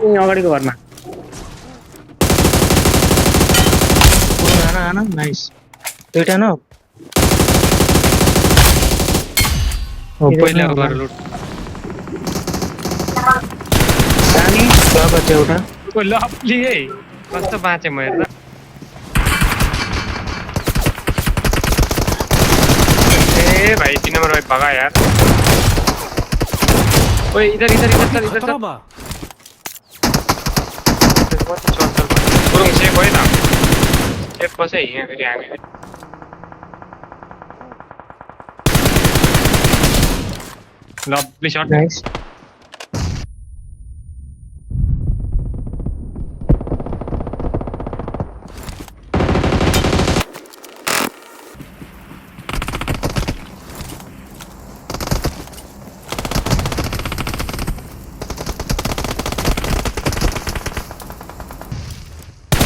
अगाडिको घरमा आना नाइस दुईटा न पहिला गएर लुट जाने बच्चा एउटा ओ लभली है कस्तो बाँचे म हेर्दा ए भाई 3 नंबर भाई भगा यार ओए इधर इधर इधर चल इधर चल चल चल गुरुङ सेफ भयो त सेफ बस है यहाँ फेरि हामी लभली शट नाइस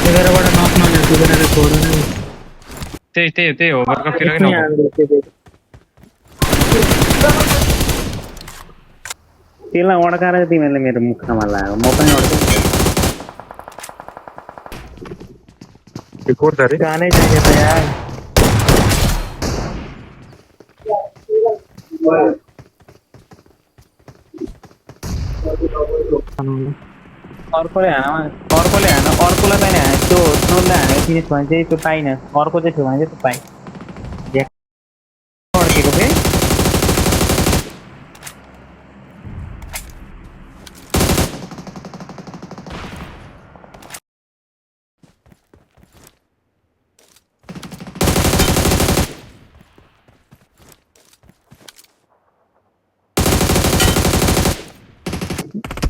एघारबाट नक नले दुईजनाले छोड्दैन त्यही हो वर्ल्ड तिर किन त्यसलाई अड्काएर तिमीहरूले मेरो मुखमा लाग्यो म पनि अड्काउँछु रिपोर्ट अरे गानै चाहियो त यार अर्कोले हान अर्कोलाई पनि हाने त्यो स्लोले हानेको फिनिस भने चाहिँ त्यो पाइन अर्को चाहिँ थियो भने चाहिँ त्यो पाइ अड्केको फेरि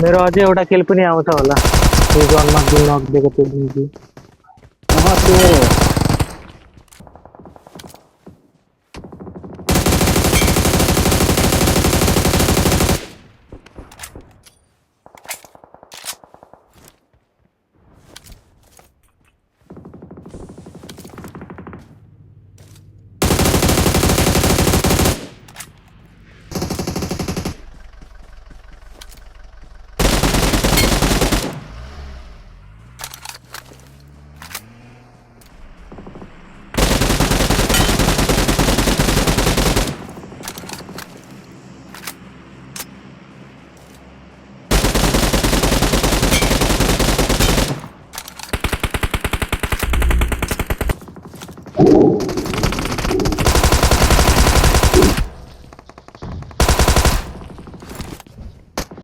मेरो अझै एउटा किल पनि आउँछ होला त्यो जनमा जुन नक दिएको त्यो त्यो